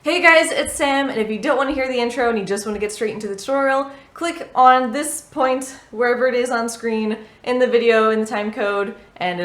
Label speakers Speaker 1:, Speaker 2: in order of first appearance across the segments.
Speaker 1: Hey guys, it's Sam, and if you don't want to hear the intro and you just want to get straight into the tutorial, click on this point wherever it is on screen in the video in the time code, and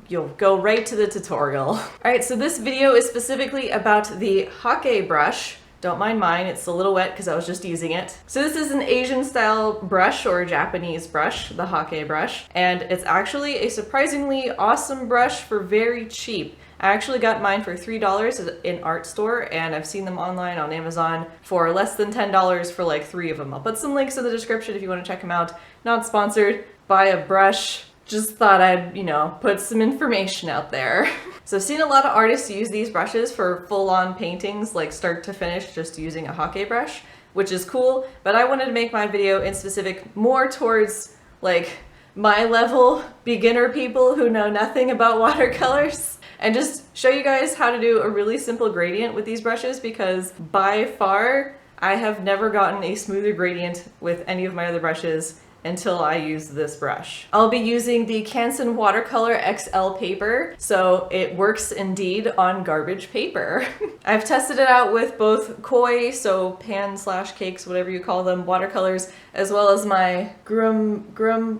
Speaker 1: you'll go right to the tutorial. Alright, so this video is specifically about the Hake brush. Don't mind mine, it's a little wet because I was just using it. So this is an Asian style brush or Japanese brush, the Hake brush, and it's actually a surprisingly awesome brush for very cheap. I actually got mine for $3 in art store, and I've seen them online on Amazon for less than $10 for like 3 of them. I'll put some links in the description if you want to check them out. Not sponsored. Buy a brush. Just thought I'd, put some information out there. So I've seen a lot of artists use these brushes for full-on paintings, like start to finish, just using a Hake brush, which is cool, but I wanted to make my video in specific more towards like my level beginner people who know nothing about watercolors, and just show you guys how to do a really simple gradient with these brushes, because by far I have never gotten a smoother gradient with any of my other brushes until I use this brush. I'll be using the Canson Watercolor XL paper, so it works indeed on garbage paper. I've tested it out with both koi, so pan/cakes, whatever you call them, watercolors, as well as my Grumbacher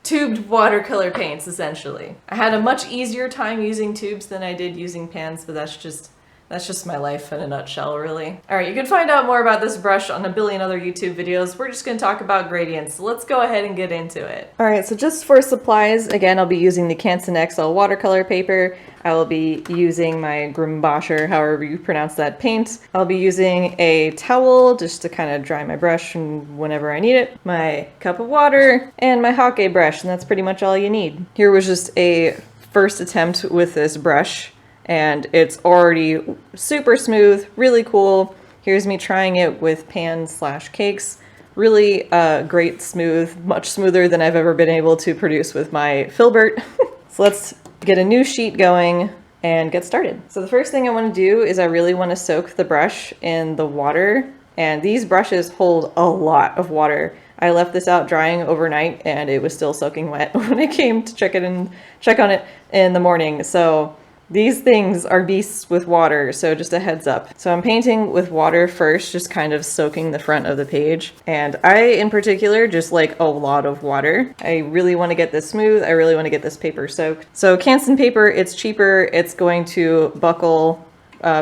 Speaker 1: tubed watercolor paints, essentially. I had a much easier time using tubes than I did using pans, but that's just my life in a nutshell, really. Alright, you can find out more about this brush on a billion other YouTube videos. We're just going to talk about gradients, so let's go ahead and get into it. Alright, so just for supplies, again, I'll be using the Canson XL watercolor paper. I will be using my Grumbacher, however you pronounce that, paint. I'll be using a towel just to kind of dry my brush whenever I need it, my cup of water, and my Hake brush, and that's pretty much all you need. Here was just a first attempt with this brush, and it's already super smooth, really cool. Here's me trying it with pan/cakes. Really great smooth, much smoother than I've ever been able to produce with my filbert. So let's get a new sheet going and get started. So the first thing I want to do is I really want to soak the brush in the water, and these brushes hold a lot of water. I left this out drying overnight and it was still soaking wet when I came to check on it in the morning. So these things are beasts with water, so just a heads up. So I'm painting with water first, just kind of soaking the front of the page. And I, in particular, just like a lot of water. I really want to get this smooth. I really want to get this paper soaked. So Canson paper, it's cheaper. It's going to buckle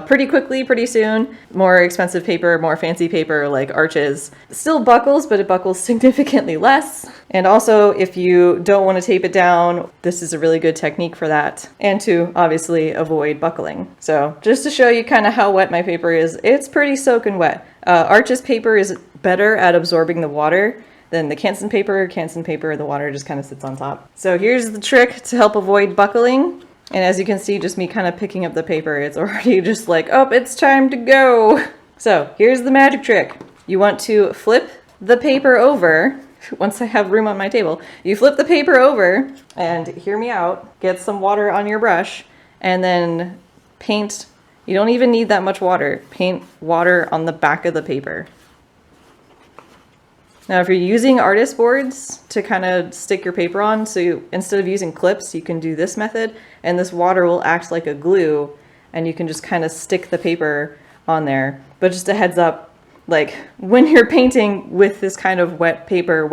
Speaker 1: pretty quickly, pretty soon. More expensive paper, more fancy paper like Arches still buckles, but it buckles significantly less. And also, if you don't want to tape it down, this is a really good technique for that, and to obviously avoid buckling. So just to show you kind of how wet my paper is, it's pretty soaking wet. Arches paper is better at absorbing the water than the Canson paper. Canson paper, the water just kind of sits on top. So here's the trick to help avoid buckling. And as you can see, just me kind of picking up the paper, it's already just like, oh, it's time to go. So here's the magic trick. You want to flip the paper over. Once I have room on my table, you flip the paper over, and hear me out, get some water on your brush, and then paint. You don't even need that much water. Paint water on the back of the paper. Now, if you're using artist boards to kind of stick your paper on, so instead of using clips, you can do this method, and this water will act like a glue, and you can just kind of stick the paper on there. But just a heads up, like when you're painting with this kind of wet paper,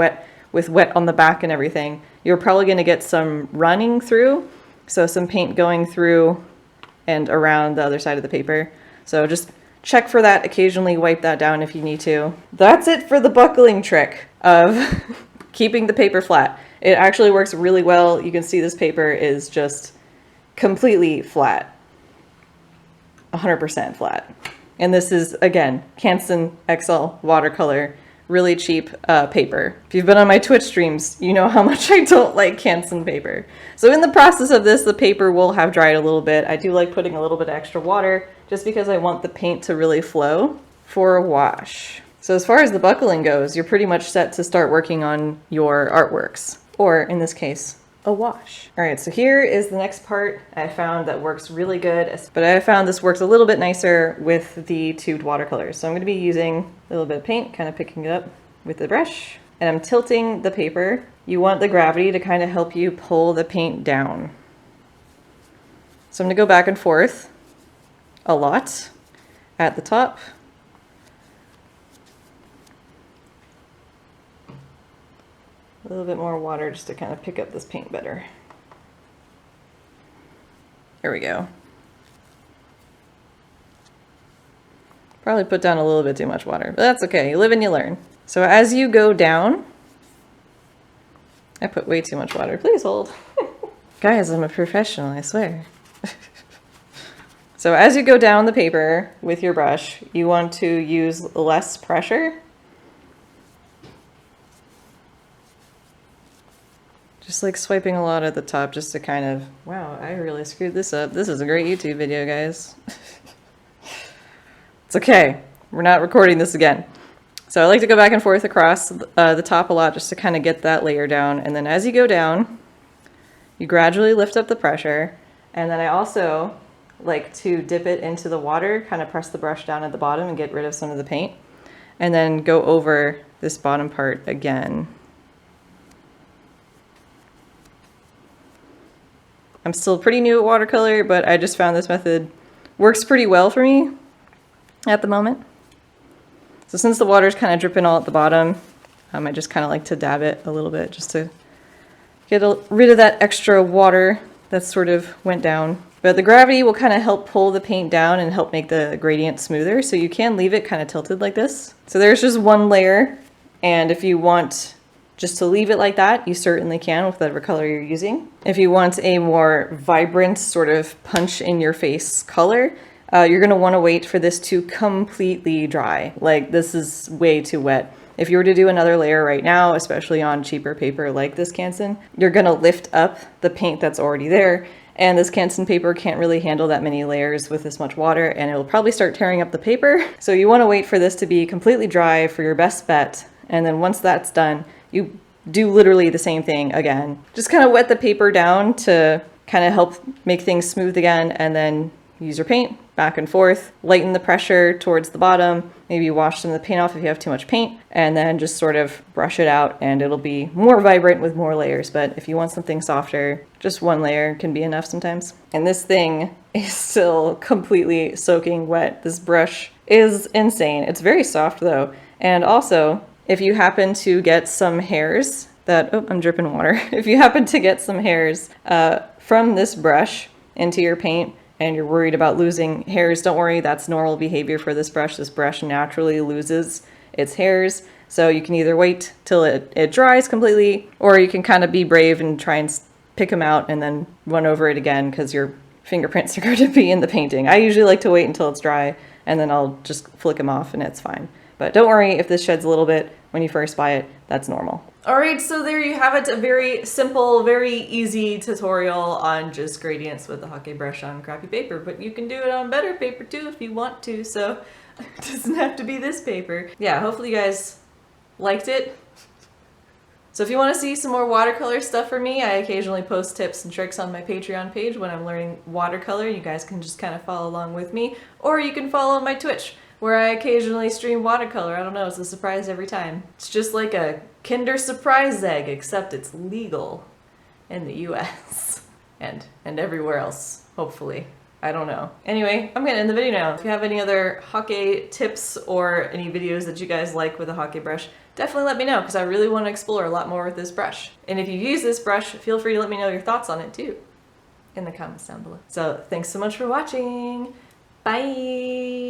Speaker 1: with wet on the back and everything, you're probably going to get some running through, so some paint going through and around the other side of the paper. So just check for that, occasionally wipe that down if you need to. That's it for the buckling trick of keeping the paper flat. It actually works really well. You can see this paper is just completely flat. 100% flat. And this is, again, Canson XL watercolor, really cheap paper. If you've been on my Twitch streams, you know how much I don't like Canson paper. So in the process of this, the paper will have dried a little bit. I do like putting a little bit of extra water just because I want the paint to really flow for a wash. So as far as the buckling goes, you're pretty much set to start working on your artworks, or in this case, a wash. All right, so here is the next part I found that works really good, but I found this works a little bit nicer with the tubed watercolors. So I'm going to be using a little bit of paint, kind of picking it up with the brush, and I'm tilting the paper. You want the gravity to kind of help you pull the paint down. So I'm going to go back and forth a lot at the top. A little bit more water just to kind of pick up this paint better. There we go. Probably put down a little bit too much water, but that's okay. You live and you learn. So as you go down, I put way too much water. Please hold. Guys, I'm a professional, I swear. So as you go down the paper with your brush, you want to use less pressure. Just like swiping a lot at the top just to kind of, wow, I really screwed this up. This is a great YouTube video, guys. It's okay. We're not recording this again. So I like to go back and forth across the top a lot just to kind of get that layer down. And then as you go down, you gradually lift up the pressure. And then I also like to dip it into the water, kind of press the brush down at the bottom and get rid of some of the paint. And then go over this bottom part again. I'm still pretty new at watercolor, but I just found this method works pretty well for me at the moment. So since the water's kind of dripping all at the bottom, I just kind of like to dab it a little bit just to get rid of that extra water that sort of went down. But the gravity will kind of help pull the paint down and help make the gradient smoother. So you can leave it kind of tilted like this. So there's just one layer. And if you want just to leave it like that, you certainly can with whatever color you're using. If you want a more vibrant sort of punch in your face color, you're gonna wanna wait for this to completely dry. Like, this is way too wet. If you were to do another layer right now, especially on cheaper paper like this Canson, you're gonna lift up the paint that's already there, and this Canson paper can't really handle that many layers with this much water, and it'll probably start tearing up the paper. So you wanna wait for this to be completely dry for your best bet, and then once that's done, you do literally the same thing again. Just kind of wet the paper down to kind of help make things smooth again, and then use your paint back and forth, lighten the pressure towards the bottom, maybe wash some of the paint off if you have too much paint, and then just sort of brush it out and it'll be more vibrant with more layers. But if you want something softer, just one layer can be enough sometimes. And this thing is still completely soaking wet. This brush is insane. It's very soft though. And also, if you happen to get some hairs that, oh, I'm dripping water. If you happen to get some hairs from this brush into your paint, and you're worried about losing hairs, don't worry, that's normal behavior for this brush. This brush naturally loses its hairs. So you can either wait till it dries completely, or you can kind of be brave and try and pick them out and then run over it again because your fingerprints are going to be in the painting. I usually like to wait until it's dry and then I'll just flick them off and it's fine. But don't worry if this sheds a little bit when you first buy it, that's normal. All right, so there you have it, a very simple, very easy tutorial on just gradients with a Hake brush on crappy paper, but you can do it on better paper too if you want to, so it doesn't have to be this paper. Yeah, hopefully you guys liked it. So if you want to see some more watercolor stuff from me, I occasionally post tips and tricks on my Patreon page when I'm learning watercolor. You guys can just kind of follow along with me, or you can follow my Twitch, where I occasionally stream watercolor. I don't know, it's a surprise every time. It's just like a Kinder Surprise egg, except it's legal in the US and everywhere else, hopefully. I don't know. Anyway, I'm gonna end the video now. If you have any other Hake tips or any videos that you guys like with a Hake brush, definitely let me know, because I really want to explore a lot more with this brush. And if you use this brush, feel free to let me know your thoughts on it too in the comments down below. So thanks so much for watching. Bye!